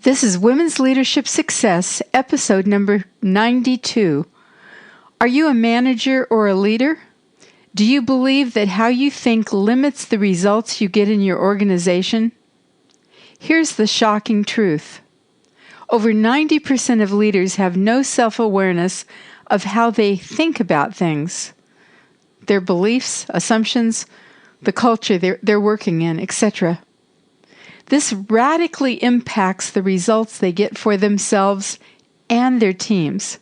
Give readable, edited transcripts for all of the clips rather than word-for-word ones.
This is Women's Leadership Success, episode number 92. Are you a manager or a leader? Do you believe that how you think limits the results you get in your organization? Here's the shocking truth. Over 90% of leaders have no self-awareness of how they think about things, their beliefs, assumptions, the culture they're working in, etc. This radically impacts the results they get for themselves and their teams.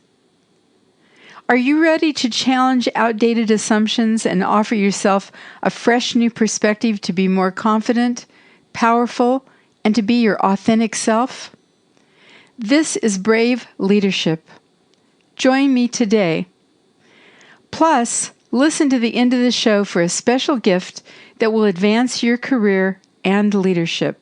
Are you ready to challenge outdated assumptions and offer yourself a fresh new perspective to be more confident, powerful, and to be your authentic self? This is brave leadership. Join me today. Plus, listen to the end of the show for a special gift that will advance your career and leadership.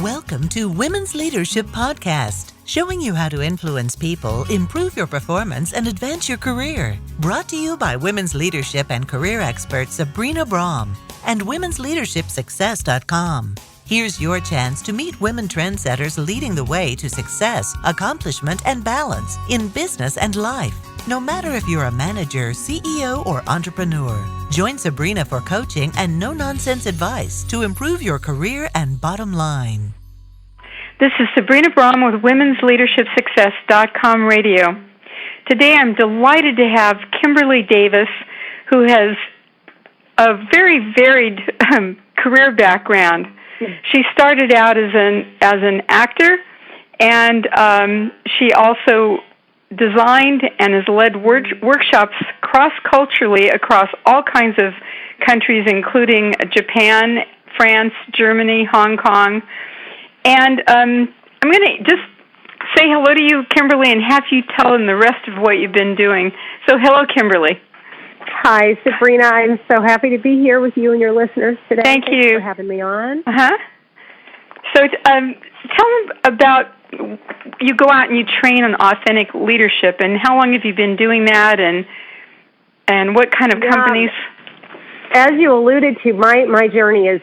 Welcome to Women's Leadership Podcast, showing you how to influence people, improve your performance, and advance your career. Brought to you by women's leadership and career expert Sabrina Brah and womensleadershipsuccess.com. Here's your chance to meet women trendsetters leading the way to success, accomplishment, and balance in business and life. No matter if you're a manager, CEO, or entrepreneur, join Sabrina for coaching and no-nonsense advice to improve your career and bottom line. This is Sabrina Brah with womensleadershipsuccess.com radio. Today I'm delighted to have Kimberly Davis, who has a very varied career background. She started out as an actor, and she also designed and has led workshops cross-culturally across all kinds of countries, including Japan, France, Germany, Hong Kong. And I'm going to just say hello to you, Kimberly, and have you tell them the rest of what you've been doing. So hello, Kimberly. Hi, Sabrina. I'm so happy to be here with you and your listeners today. Thanks you for having me on. So tell them about, you go out and you train on authentic leadership, and how long have you been doing that, and what kind of companies? As you alluded to, my journey is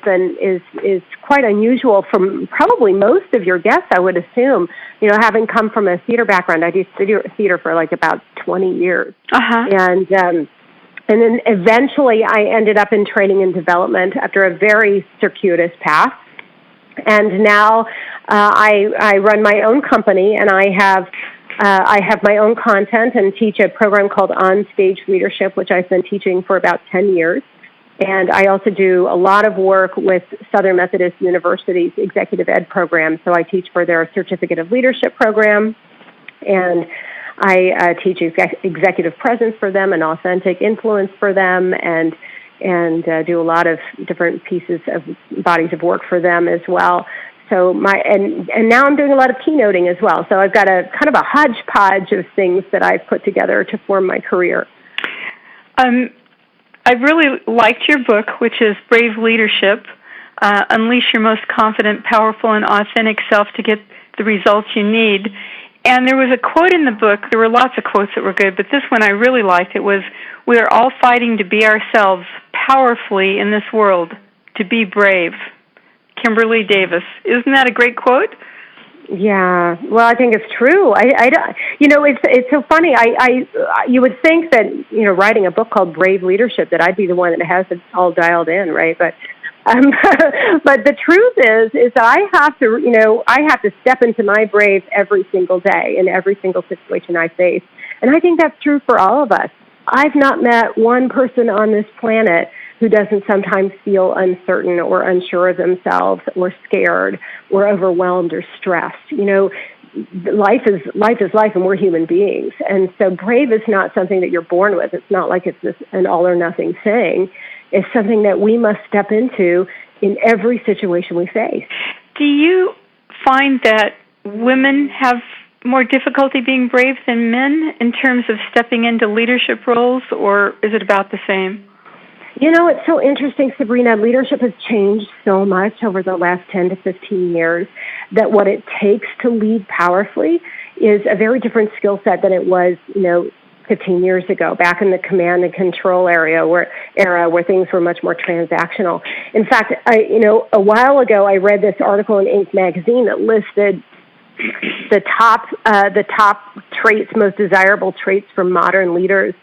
quite unusual from probably most of your guests, I would assume. You know, having come from a theater background, I did theater for like about 20 years. And then eventually I ended up in training and development after a very circuitous path. And now I run my own company, and I have my own content and teach a program called On Stage Leadership, which I've been teaching for about 10 years. And I also do a lot of work with Southern Methodist University's executive ed program. So I teach for their Certificate of Leadership program, and I teach executive presence for them and authentic influence for them, and do a lot of different pieces of bodies of work for them as well. So and now I'm doing a lot of keynoting as well. So I've got a kind of a hodgepodge of things that I've put together to form my career. I really liked your book, which is Brave Leadership, Unleash Your Most Confident, Powerful, and Authentic Self to Get the Results You Need. And there was a quote in the book, there were lots of quotes that were good, but this one I really liked. It was, "We are all fighting to be ourselves powerfully in this world, to be brave." Kimberly Davis. Isn't that a great quote? Yeah, well, I think it's true. It's so funny. You would think that, writing a book called Brave Leadership, that I'd be the one that has it all dialed in, right? But the truth is that I have to step into my brave every single day in every single situation I face. And I think that's true for all of us. I've not met one person on this planet who doesn't sometimes feel uncertain or unsure of themselves or scared or overwhelmed or stressed. Life is life, and we're human beings. And so brave is not something that you're born with. It's not like it's an all or nothing thing. It's something that we must step into in every situation we face. Do you find that women have more difficulty being brave than men in terms of stepping into leadership roles, or is it about the same? It's so interesting, Sabrina. Leadership has changed so much over the last 10 to 15 years that what it takes to lead powerfully is a very different skill set than it was, 15 years ago, back in the command and control era where things were much more transactional. In fact, a while ago, I read this article in Inc. magazine that listed the top traits, most desirable traits for modern leaders.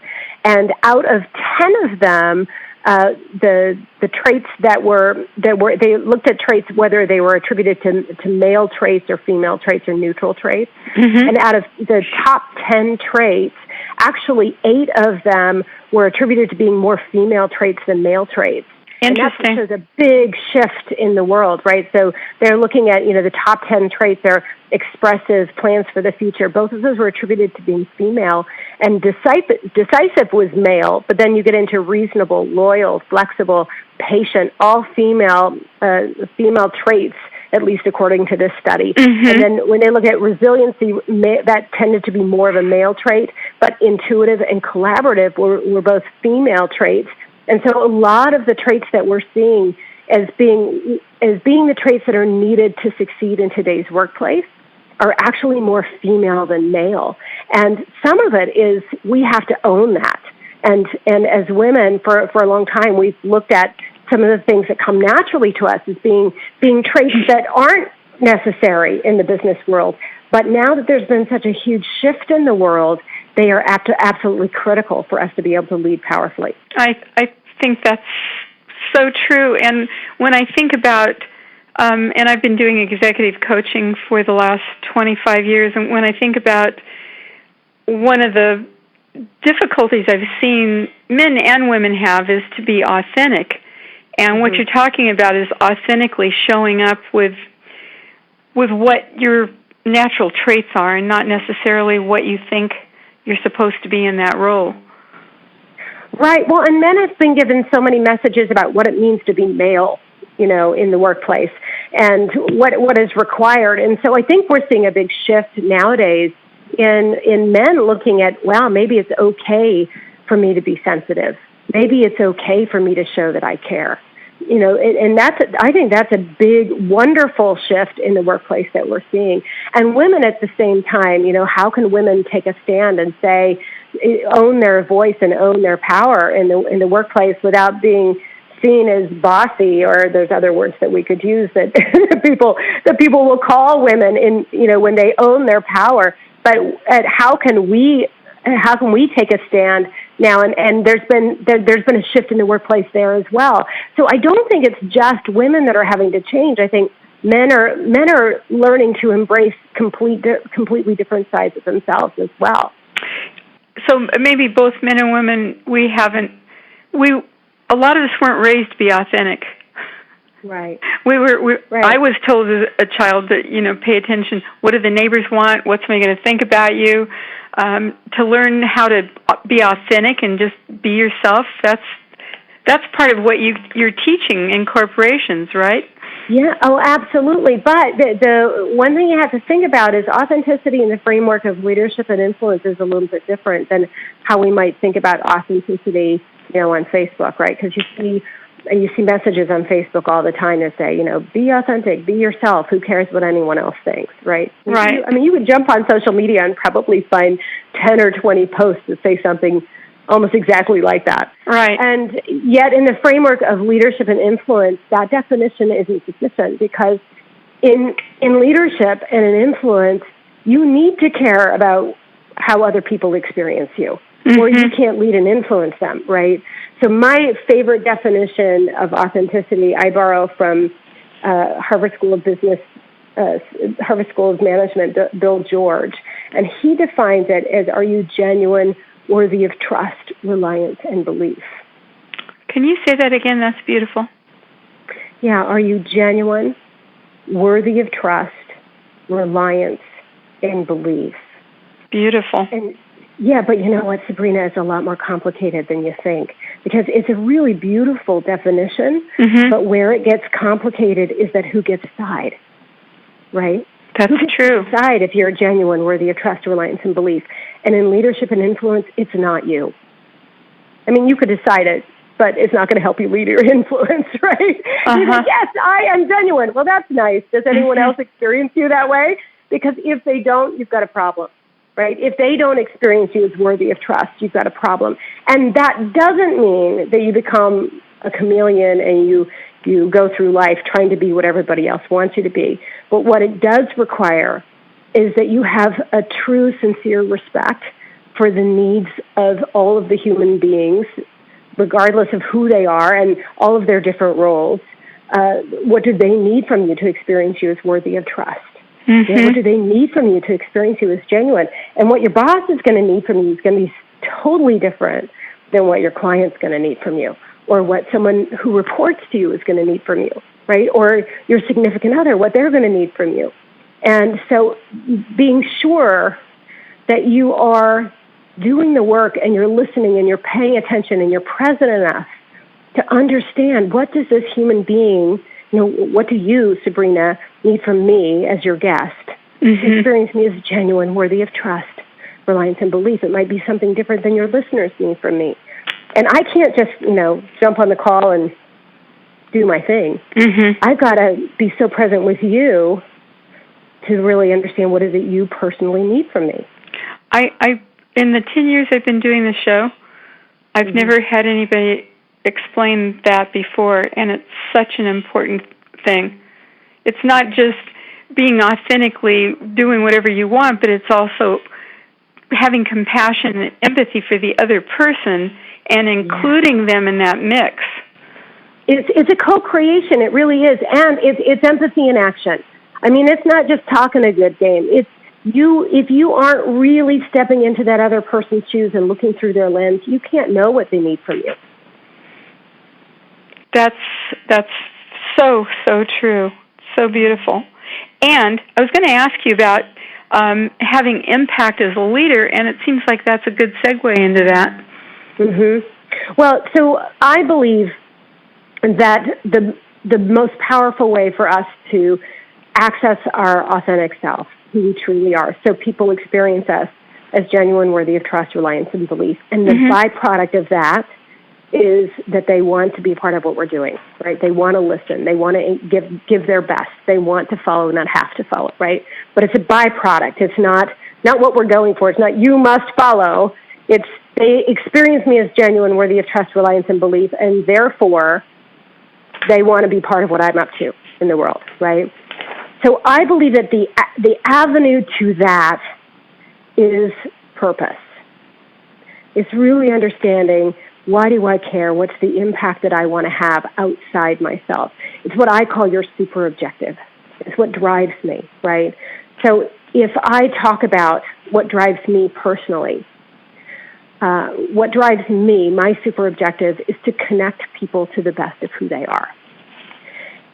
And out of 10 of them, the traits that were they looked at traits whether they were attributed to male traits or female traits or neutral traits. Mm-hmm. And out of the top 10 traits, actually 8 of them were attributed to being more female traits than male traits. Interesting. And that shows a big shift in the world, right? So they're looking at, the top 10 traits are expressive, plans for the future. Both of those were attributed to being female. And decisive was male, but then you get into reasonable, loyal, flexible, patient, all female traits, at least according to this study. Mm-hmm. And then when they look at resiliency, that tended to be more of a male trait, but intuitive and collaborative were both female traits. And so a lot of the traits that we're seeing as being the traits that are needed to succeed in today's workplace are actually more female than male. And some of it is we have to own that. And as women, for a long time, we've looked at some of the things that come naturally to us as being traits that aren't necessary in the business world. But now that there's been such a huge shift in the world, they are absolutely critical for us to be able to lead powerfully. I think that's so true. And when I think about, and I've been doing executive coaching for the last 25 years, and when I think about one of the difficulties I've seen men and women have is to be authentic. And what you're talking about is authentically showing up with what your natural traits are and not necessarily what you think you're supposed to be in that role. Right. Well, and men have been given so many messages about what it means to be male, in the workplace and what is required. And so I think we're seeing a big shift nowadays in men looking at, well, maybe it's okay for me to be sensitive. Maybe it's okay for me to show that I care. And I think that's a big, wonderful shift in the workplace that we're seeing. And women at the same time, how can women take a stand and say, own their voice and own their power in the workplace without being seen as bossy, or there's other words that we could use that people will call women in, when they own their power. But how can we take a stand now? And there's been a shift in the workplace there as well. So I don't think it's just women that are having to change. I think men are learning to embrace completely different sides of themselves as well. So maybe both men and women, a lot of us weren't raised to be authentic. Right. Right. I was told as a child that, pay attention. What do the neighbors want? What's somebody going to think about you? To learn how to be authentic and just be yourself. That's part of what you're teaching in corporations, right? Yeah. Oh, absolutely. But the one thing you have to think about is authenticity in the framework of leadership and influence is a little bit different than how we might think about authenticity, on Facebook, right? Because you see messages on Facebook all the time that say, be authentic, be yourself. Who cares what anyone else thinks, right? Right. You would jump on social media and probably find 10 or 20 posts that say something almost exactly like that. Right. And yet in the framework of leadership and influence, that definition isn't sufficient because in leadership and in influence, you need to care about how other people experience you. Mm-hmm. Or you can't lead and influence them, right? So my favorite definition of authenticity, I borrow from Harvard School of Business, Harvard School of Management, Bill George, and he defines it as, are you genuine, worthy of trust, reliance, and belief? Can you say that again? That's beautiful. Yeah, are you genuine, worthy of trust, reliance, and belief? Beautiful. And yeah, but you know what, Sabrina, it's a lot more complicated than you think because it's a really beautiful definition, mm-hmm. but where it gets complicated is that who gets to decide, right? That's who gets true. to decide if you're genuine, worthy of trust, reliance, and belief? And in leadership and influence, it's not you. You could decide it, but it's not going to help you lead your influence, right? Uh-huh. You say, yes, I am genuine. Well, that's nice. Does anyone else experience you that way? Because if they don't, you've got a problem. Right? If they don't experience you as worthy of trust, you've got a problem. And that doesn't mean that you become a chameleon and you go through life trying to be what everybody else wants you to be. But what it does require is that you have a true, sincere respect for the needs of all of the human beings, regardless of who they are and all of their different roles. What do they need from you to experience you as worthy of trust? Mm-hmm. What do they need from you to experience you as genuine? And what your boss is going to need from you is going to be totally different than what your client's going to need from you, or what someone who reports to you is going to need from you, right? Or your significant other, what they're going to need from you. And so being sure that you are doing the work and you're listening and you're paying attention and you're present enough to understand, what does this human being, what do you, Sabrina, need from me as your guest to experience me as genuine, worthy of trust, reliance, and belief? It might be something different than your listeners need from me. And I can't just, jump on the call and do my thing. I've got to be so present with you to really understand what is it you personally need from me. I in the 10 years I've been doing the show, I've never had anybody explain that before, and it's such an important thing. It's not just being authentically doing whatever you want, but it's also having compassion and empathy for the other person and including them in that mix. It's a co-creation. It really is, and it's empathy in action. I mean, it's not just talking a good game. It's if you aren't really stepping into that other person's shoes and looking through their lens, you can't know what they need from you. That's so true. So beautiful. And I was going to ask you about having impact as a leader, and it seems like that's a good segue into that. Well, so I believe that the most powerful way for us to access our authentic self, who we truly are, so people experience us as genuine, worthy of trust, reliance, and belief. And the byproduct of that is that they want to be a part of what we're doing, right? They want to listen. They want to give their best. They want to follow, not have to follow, right? But it's a byproduct. It's not what we're going for. It's not you must follow. It's they experience me as genuine, worthy of trust, reliance, and belief, and therefore they want to be part of what I'm up to in the world, right? So I believe that the avenue to that is purpose. It's really understanding, why do I care? What's the impact that I want to have outside myself? It's what I call your super objective. It's what drives me, right? So if I talk about what drives me personally, what drives me, my super objective, is to connect people to the best of who they are.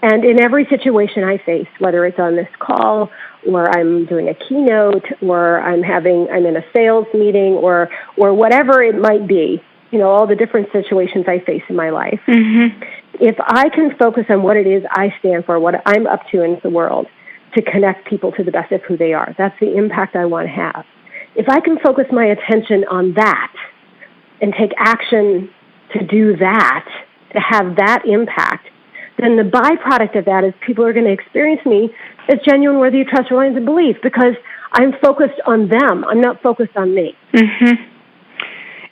And in every situation I face, whether it's on this call, or I'm doing a keynote, or I'm in a sales meeting, or whatever it might be, all the different situations I face in my life. If I can focus on what it is I stand for, what I'm up to in the world, to connect people to the best of who they are, that's the impact I want to have. If I can focus my attention on that and take action to do that, to have that impact, then the byproduct of that is people are going to experience me as genuine, worthy of trust, reliance, and belief, because I'm focused on them. I'm not focused on me.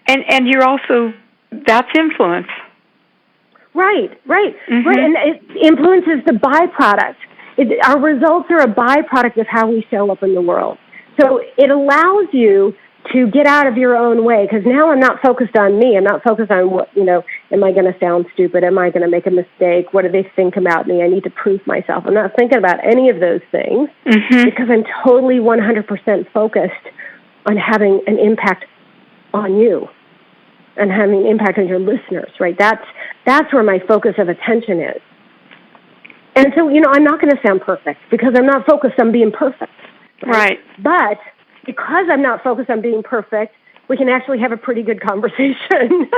And you're also, that's influence. Right. And influence is the byproduct. Our results are a byproduct of how we show up in the world. So it allows you to get out of your own way, because now I'm not focused on me. I'm not focused on what, am I going to sound stupid? Am I going to make a mistake? What do they think about me? I need to prove myself. I'm not thinking about any of those things because I'm totally 100% focused on having an impact on you and having an impact on your listeners, right? That's where my focus of attention is. And so, I'm not going to sound perfect because I'm not focused on being perfect. Right. But because I'm not focused on being perfect, we can actually have a pretty good conversation.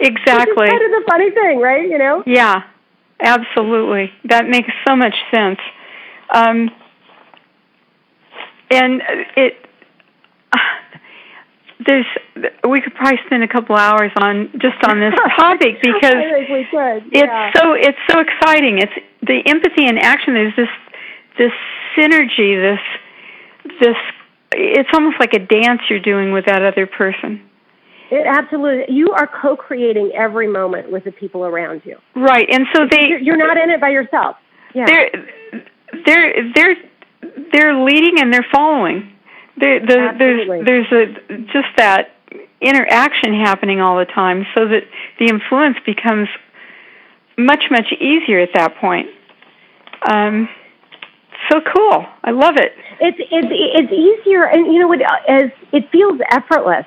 Exactly. Which is kind of the funny thing, right? Yeah, absolutely. That makes so much sense. And we could probably spend a couple hours on this topic because I think we could. It's so exciting. It's the empathy in action. There's this synergy, this it's almost like a dance you're doing with that other person. It absolutely. You are co-creating every moment with the people around you. Right, and so you're not in it by yourself. Yeah. they're leading and they're following. There's just that interaction happening all the time, so that the influence becomes much easier at that point. So cool! I love it. It's easier, and as it feels effortless.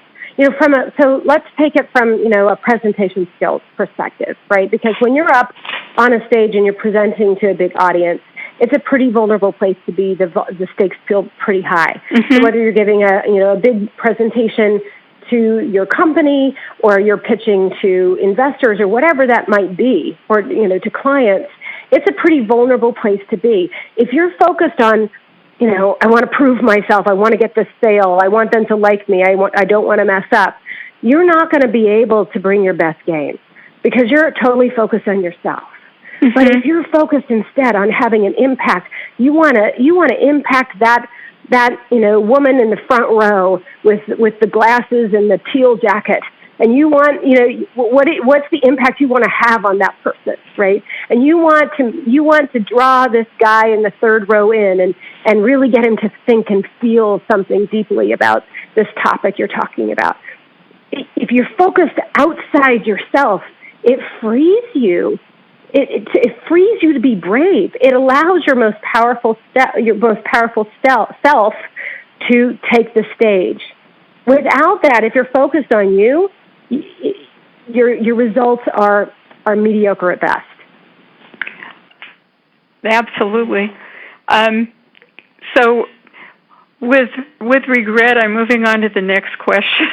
So let's take it from a presentation skills perspective, right? Because when you're up on a stage and you're presenting to a big audience, it's a pretty vulnerable place to be. The stakes feel pretty high. Mm-hmm. So whether you're giving a big presentation to your company, or you're pitching to investors, or whatever that might be, or to clients, it's a pretty vulnerable place to be. If you're focused on, I want to prove myself, I want to get this sale, I want them to like me, I don't want to mess up, you're not going to be able to bring your best game, because you're totally focused on yourself. Mm-hmm. But if you're focused instead on having an impact, you want to impact that woman in the front row with the glasses and the teal jacket, and you want what's the impact you want to have on that person, right? And you want to draw this guy in the third row in and really get him to think and feel something deeply about this topic you're talking about. If you're focused outside yourself, it frees you. It frees you to be brave. It allows your most powerful self to take the stage. Without that, if you're focused on you, your results are mediocre at best. Absolutely. So, with regret, I'm moving on to the next question.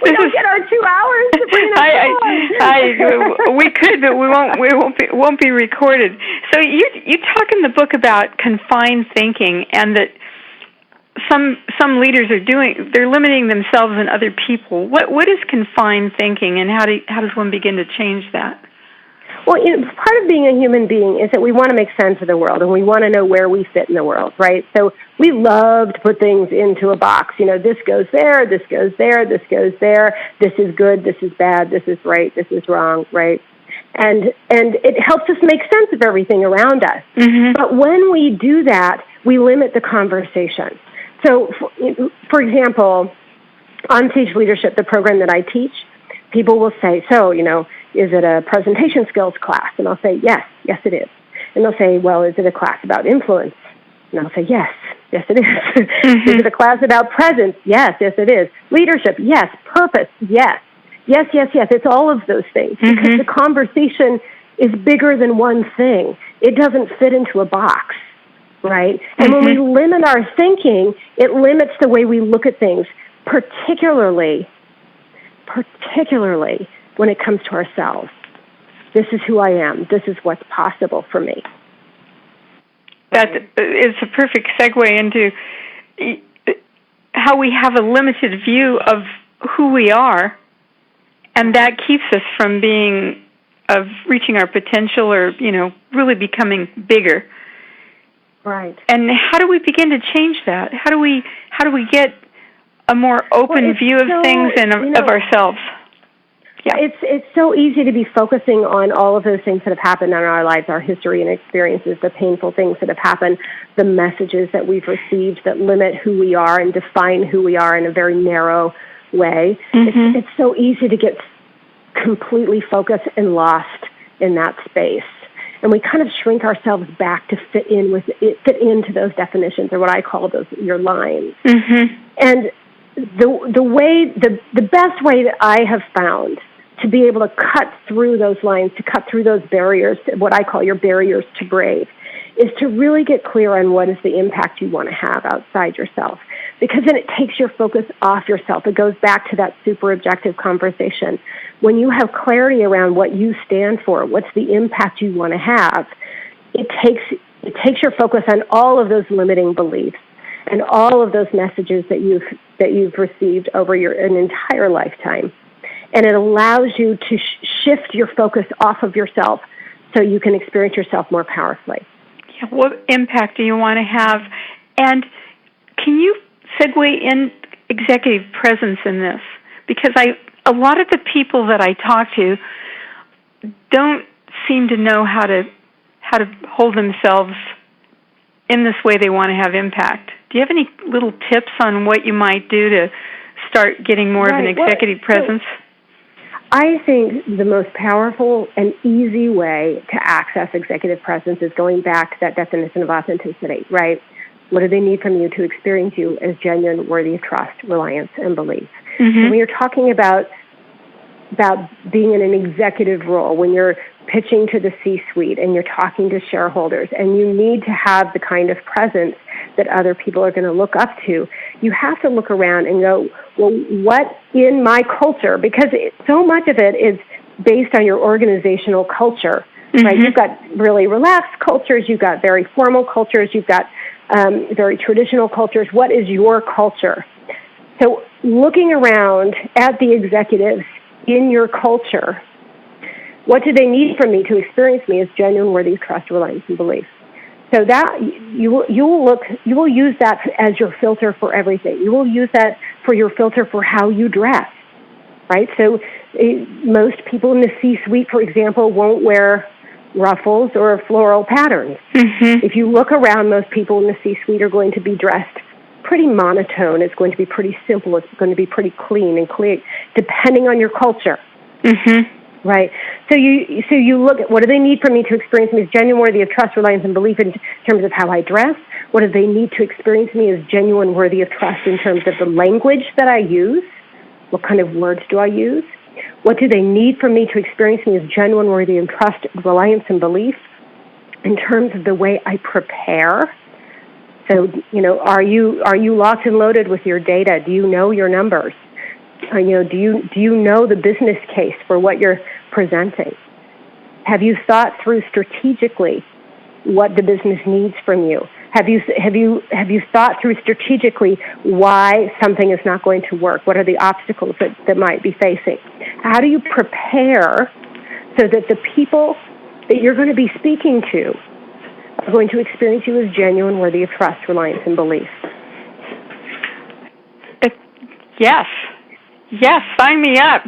We don't get our 2 hours, Sabrina. We could, but we won't be recorded. So you talk in the book about confined thinking, and that some leaders they're limiting themselves and other people. What is confined thinking, and how does one begin to change that? Well, part of being a human being is that we want to make sense of the world, and we want to know where we fit in the world, right? So we love to put things into a box. This goes there, this goes there, this goes there. This is good, this is bad, this is right, this is wrong, right? And it helps us make sense of everything around us. Mm-hmm. But when we do that, we limit the conversation. So, for example, on-stage leadership, the program that I teach, people will say, is it a presentation skills class? And I'll say, yes it is. And they'll say, well, is it a class about influence? And I'll say, yes it is. Mm-hmm. Is it a class about presence? Yes it is. Leadership? Yes. Purpose? Yes. Yes. It's all of those things. Mm-hmm. Because the conversation is bigger than one thing. It doesn't fit into a box, right? And when we limit our thinking, it limits the way we look at things, particularly when it comes to ourselves. This is who I am. This is what's possible for me. That is a perfect segue into how we have a limited view of who we are, and that keeps us from reaching our potential, or really becoming bigger. Right. And how do we begin to change that? How do we get a more open view of things and of ourselves? Yeah. It's so easy to be focusing on all of those things that have happened in our lives, our history and experiences, the painful things that have happened, the messages that we've received that limit who we are and define who we are in a very narrow way. Mm-hmm. It's so easy to get completely focused and lost in that space. And we kind of shrink ourselves back to fit into those definitions, or what I call your lines. Mm-hmm. And the best way that I have found to be able to cut through those lines, to cut through those barriers, what I call your barriers to brave, is to really get clear on what is the impact you want to have outside yourself. Because then it takes your focus off yourself. It goes back to that super objective conversation. When you have clarity around what you stand for, what's the impact you want to have, it takes your focus on all of those limiting beliefs and all of those messages that you've received over an entire lifetime. And it allows you to shift your focus off of yourself so you can experience yourself more powerfully. Yeah, what impact do you want to have? And can you segue in executive presence in this? Because a lot of the people that I talk to don't seem to know how to hold themselves in this way they want to have impact. Do you have any little tips on what you might do to start getting more of an executive presence? I think the most powerful and easy way to access executive presence is going back to that definition of authenticity, right? What do they need from you to experience you as genuine, worthy of trust, reliance, and belief? Mm-hmm. So when you're talking about being in an executive role, when you're pitching to the C-suite and you're talking to shareholders, and you need to have the kind of presence that other people are going to look up to, you have to look around and go, well, what in my culture, because so much of it is based on your organizational culture, mm-hmm. right? You've got really relaxed cultures, you've got very formal cultures, you've got very traditional cultures. What is your culture? So looking around at the executives in your culture, what do they need from me to experience me as genuine, worthy of trust, reliance, and belief? So that you will use that as your filter for everything. You will use that for your filter for how you dress, right? So most people in the C-suite, for example, won't wear ruffles or floral patterns. Mm-hmm. If you look around, most people in the C-suite are going to be dressed pretty monotone. It's going to be pretty simple. It's going to be pretty clean and clear, depending on your culture. Mm-hmm. Right. So you look at what do they need from me to experience me as genuine, worthy of trust, reliance, and belief in terms of how I dress? What do they need to experience me as genuine, worthy of trust in terms of the language that I use? What kind of words do I use? What do they need from me to experience me as genuine, worthy of trust, reliance, and belief in terms of the way I prepare? So, are you locked and loaded with your data? Do you know your numbers? Do you know the business case for what you're presenting? Have you thought through strategically what the business needs from you? Have you thought through strategically why something is not going to work? What are the obstacles that might be facing? How do you prepare so that the people that you're going to be speaking to are going to experience you as genuine, worthy of trust, reliance, and belief? Yes, sign me up.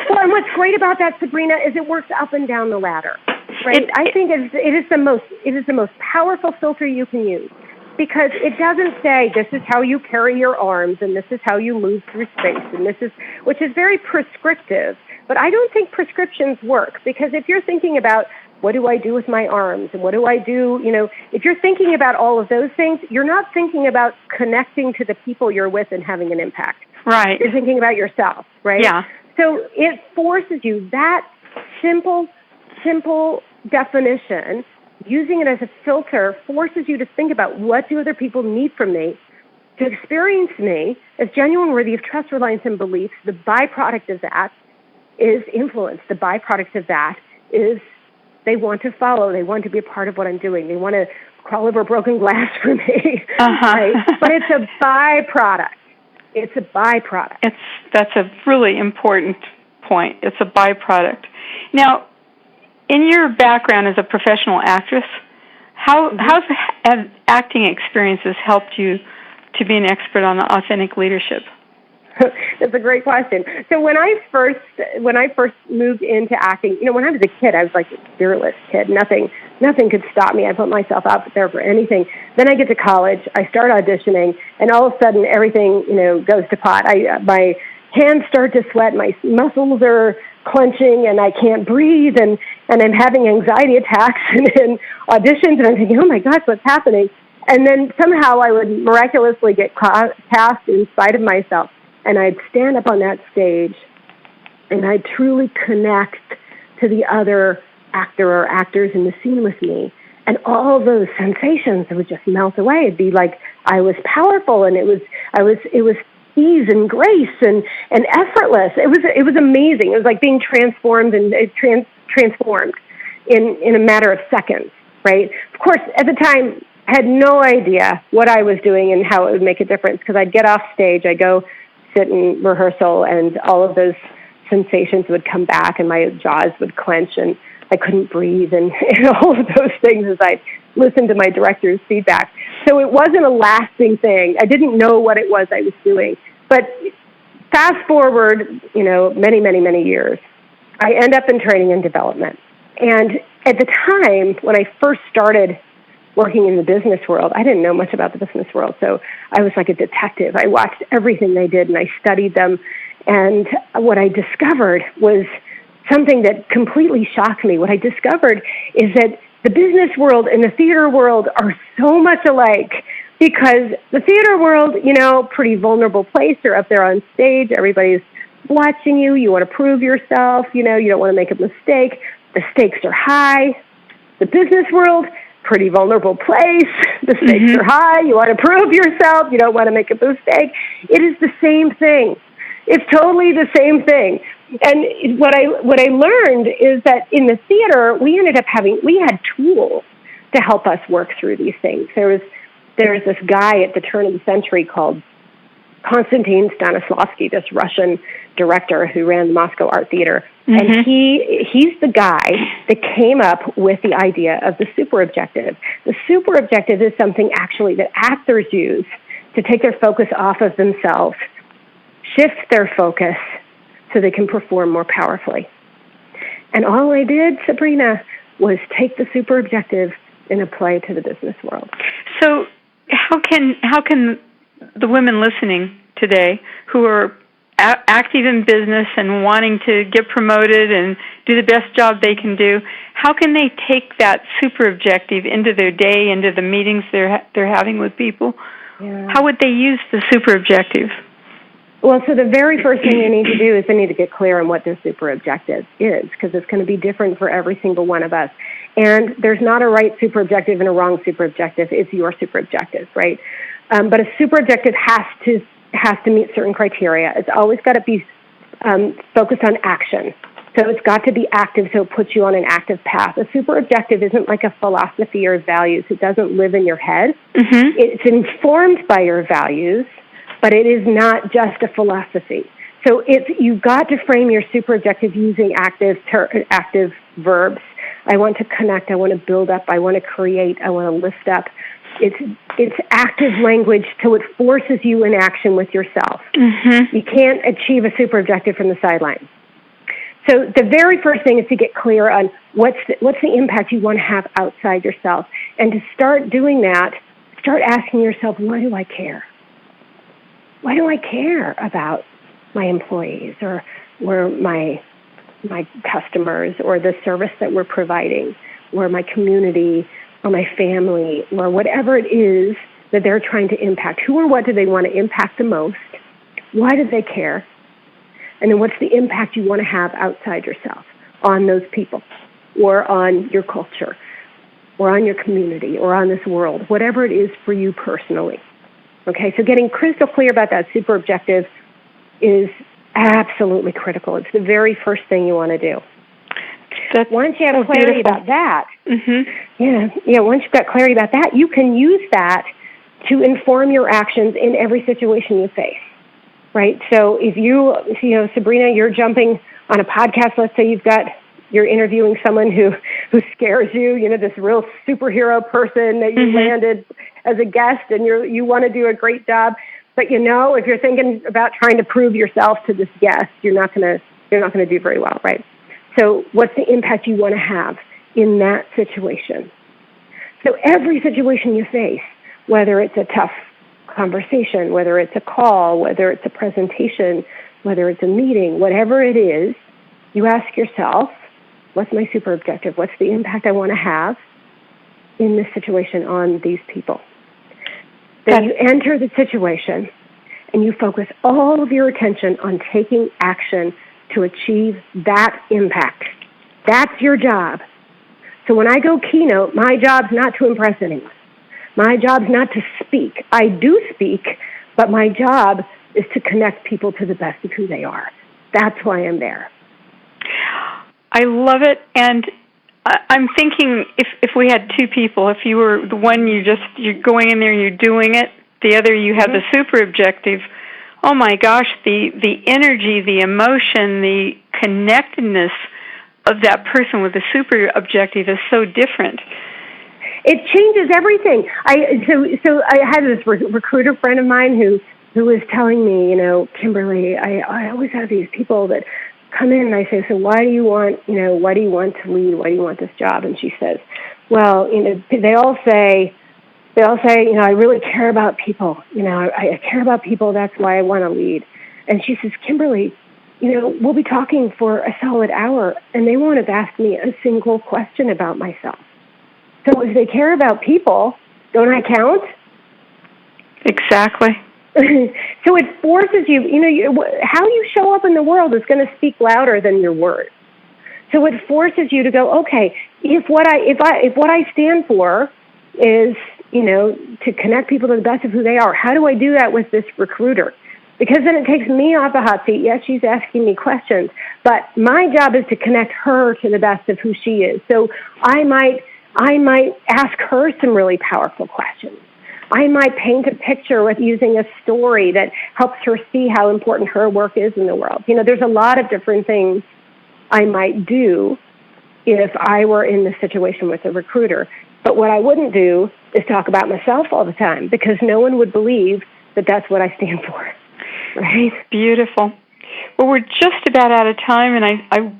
Well, and what's great about that, Sabrina, is it works up and down the ladder, right? I think it is the most powerful filter you can use, because it doesn't say this is how you carry your arms and this is how you move through space, and which is very prescriptive. But I don't think prescriptions work, because if you're thinking about what do I do with my arms and what do I do, if you're thinking about all of those things, you're not thinking about connecting to the people you're with and having an impact. Right. You're thinking about yourself, right? Yeah. So it forces you, that simple definition, using it as a filter, forces you to think about what do other people need from me to experience me as genuine, worthy of trust, reliance, and belief. The byproduct of that is influence. The byproduct of that is they want to follow. They want to be a part of what I'm doing. They want to crawl over broken glass for me. Uh-huh. Right? But it's a byproduct. It's a byproduct. That's a really important point. It's a byproduct. Now, in your background as a professional actress, how have acting experiences helped you to be an expert on authentic leadership? That's a great question. So when I first moved into acting, when I was a kid, I was like a fearless kid. Nothing could stop me. I put myself out there for anything. Then I get to college, I start auditioning, and all of a sudden everything, goes to pot. My hands start to sweat, my muscles are clenching, and I can't breathe, and I'm having anxiety attacks in auditions, and I'm thinking, oh my gosh, what's happening? And then somehow I would miraculously get cast in spite of myself. And I'd stand up on that stage, and I'd truly connect to the other actor or actors in the scene with me. And all of those sensations would just melt away. It'd be like I was powerful, and it was ease and grace and effortless. It was amazing. It was like being transformed and transformed in a matter of seconds, right? Of course, at the time, I had no idea what I was doing and how it would make a difference, because I'd get off stage, I'd go sit in rehearsal, and all of those sensations would come back, and my jaws would clench, and I couldn't breathe, and all of those things as I listened to my director's feedback. So it wasn't a lasting thing. I didn't know what it was I was doing. But fast forward, many, many, many years, I end up in training and development. And at the time, when I first started working in the business world, I didn't know much about the business world. So I was like a detective. I watched everything they did and I studied them. And what I discovered was something that completely shocked me. What I discovered is that the business world and the theater world are so much alike, because the theater world, pretty vulnerable place. You're up there on stage. Everybody's watching you. You want to prove yourself. You don't want to make a mistake. The stakes are high. The business world, pretty vulnerable place. The stakes are high. You want to prove yourself. You don't want to make a mistake. It is the same thing. It's totally the same thing. And what I learned is that in the theater, we had tools to help us work through these things. There's this guy at the turn of the century called Konstantin Stanislavski, this Russian director who ran the Moscow Art Theater. And he's the guy that came up with the idea of the super objective. The super objective is something actually that actors use to take their focus off of themselves, shift their focus so they can perform more powerfully. And all I did, Sabrina, was take the super objective and apply it to the business world. So how can the women listening today who are active in business and wanting to get promoted and do the best job they can do, how can they take that super objective into their day, into the meetings they're having with people? Yeah. How would they use the super objective? Well, so the very first thing they need to do is they need to get clear on what their super objective is, because it's going to be different for every single one of us. And there's not a right super objective and a wrong super objective. It's your super objective, right? But a super objective has to meet certain criteria. It's always got to be focused on action. So it's got to be active, so it puts you on an active path. A super objective isn't like a philosophy or values. It doesn't live in your head. It's informed by your values, but it is not just a philosophy. So you've got to frame your super objective using active verbs. I want to connect. I want to build up. I want to create. I want to lift up. It's active language, so it forces you in action with yourself. You can't achieve a super objective from the sidelines. So the very first thing is to get clear on what's the impact you want to have outside yourself. And to start doing that, start asking yourself, why do I care? Why do I care about my employees or my customers or the service that we're providing or my community or my family or whatever it is that they're trying to impact? Who or what do they want to impact the most? Why do they care? And then what's the impact you want to have outside yourself on those people or on your culture or on your community or on this world, whatever it is for you personally. Okay, so getting crystal clear about that super objective is absolutely critical. It's the very first thing you want to do. Once you have clarity about that, once you've got clarity about that, you can use that to inform your actions in every situation you face, right? So if Sabrina, you're jumping on a podcast, let's say you're interviewing someone who scares you, this real superhero person that you landed as a guest and you want to do a great job. But if you're thinking about trying to prove yourself to this guest, you're not going to do very well, right? So what's the impact you want to have in that situation? So every situation you face, whether it's a tough conversation, whether it's a call, whether it's a presentation, whether it's a meeting, whatever it is, you ask yourself, what's my super objective? What's the impact I want to have in this situation on these people? Then you enter the situation and you focus all of your attention on taking action to achieve that impact. That's your job. So when I go keynote, my job's not to impress anyone. My job's not to speak. I do speak, but my job is to connect people to the best of who they are. That's why I'm there. I love it, and I'm thinking if we had two people, if you were the one you're going in there and you're doing it, the other you have the super objective. Oh my gosh, the energy, the emotion, the connectedness of that person with the super objective is so different. It changes everything. So I had this recruiter friend of mine who was telling me, Kimberly, I always have these people that come in and I say, so why do you want to lead? Why do you want this job? And she says, well, they all say, I really care about people. I care about people. That's why I want to lead. And she says, Kimberly, we'll be talking for a solid hour, and they won't have asked me a single question about myself. So if they care about people, don't I count? Exactly. So it forces you, how you show up in the world is going to speak louder than your words. So it forces you to go, okay, if what I stand for is, to connect people to the best of who they are, how do I do that with this recruiter? Because then it takes me off the hot seat. Yes, she's asking me questions, but my job is to connect her to the best of who she is. So I might ask her some really powerful questions. I might paint a picture with using a story that helps her see how important her work is in the world. There's a lot of different things I might do if I were in this situation with a recruiter. But what I wouldn't do is talk about myself all the time, because no one would believe that that's what I stand for. Right? Beautiful. Well, we're just about out of time, and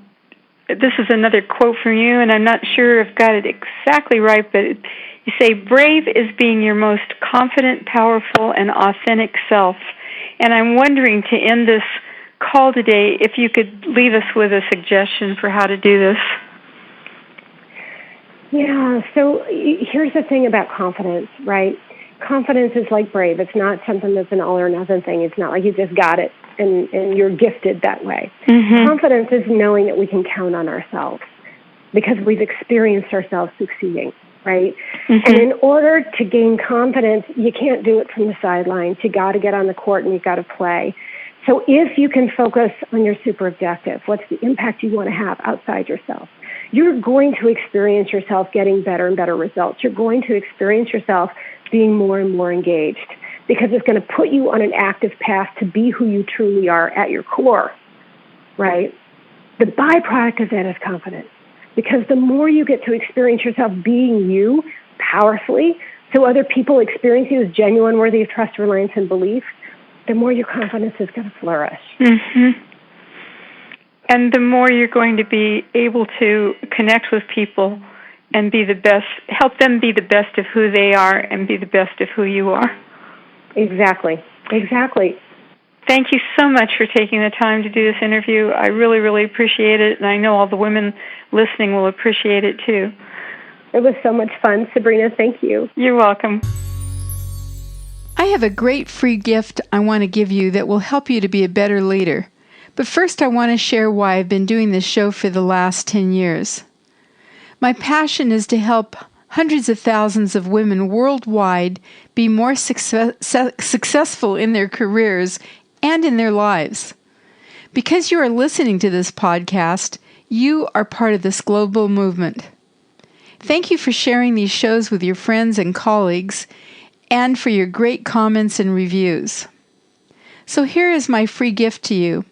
this is another quote from you, and I'm not sure if I've got it exactly right, but you say, brave is being your most confident, powerful, and authentic self. And I'm wondering, to end this call today, if you could leave us with a suggestion for how to do this. Yeah, so here's the thing about confidence, right? Confidence is like brave. It's not something that's an all or nothing thing. It's not like you just got it and you're gifted that way. Mm-hmm. Confidence is knowing that we can count on ourselves because we've experienced ourselves succeeding, right? Mm-hmm. And in order to gain confidence, you can't do it from the sidelines. You got to get on the court and you got to play. So if you can focus on your super objective, what's the impact you want to have outside yourself, you're going to experience yourself getting better and better results. You're going to experience yourself being more and more engaged because it's going to put you on an active path to be who you truly are at your core, right? The byproduct of that is confidence, because the more you get to experience yourself being you powerfully, so other people experience you as genuine, worthy of trust, reliance, and belief, the more your confidence is going to flourish. Mm-hmm. And the more you're going to be able to connect with people and be the best, help them be the best of who they are and be the best of who you are. Exactly. Thank you so much for taking the time to do this interview. I really, really appreciate it, and I know all the women listening will appreciate it too. It was so much fun, Sabrina. Thank you. You're welcome. I have a great free gift I want to give you that will help you to be a better leader. But first, I want to share why I've been doing this show for the last 10 years. My passion is to help hundreds of thousands of women worldwide be more successful in their careers and in their lives. Because you are listening to this podcast, you are part of this global movement. Thank you for sharing these shows with your friends and colleagues, and for your great comments and reviews. So here is my free gift to you.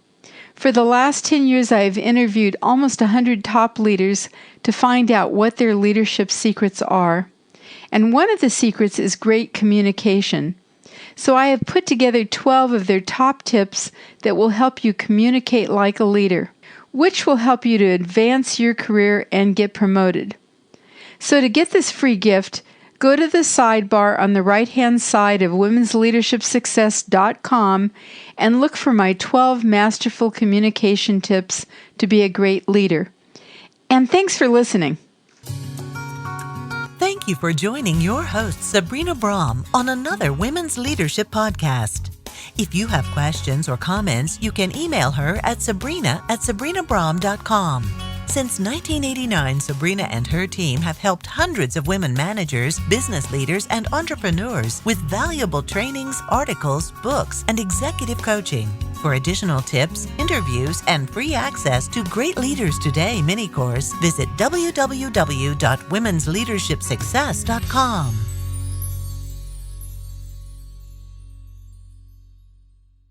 For the last 10 years, I have interviewed almost 100 top leaders to find out what their leadership secrets are. And one of the secrets is great communication. So I have put together 12 of their top tips that will help you communicate like a leader, which will help you to advance your career and get promoted. So to get this free gift, go to the sidebar on the right-hand side of womensleadershipsuccess.com and look for my 12 masterful communication tips to be a great leader. And thanks for listening. Thank you for joining your host, Sabrina Brah, on another Women's Leadership Podcast. If you have questions or comments, you can email her at sabrina@sabrinabrah.com. Since 1989, Sabrina and her team have helped hundreds of women managers, business leaders, and entrepreneurs with valuable trainings, articles, books, and executive coaching. For additional tips, interviews, and free access to Great Leaders Today mini course, visit www.womensleadershipsuccess.com.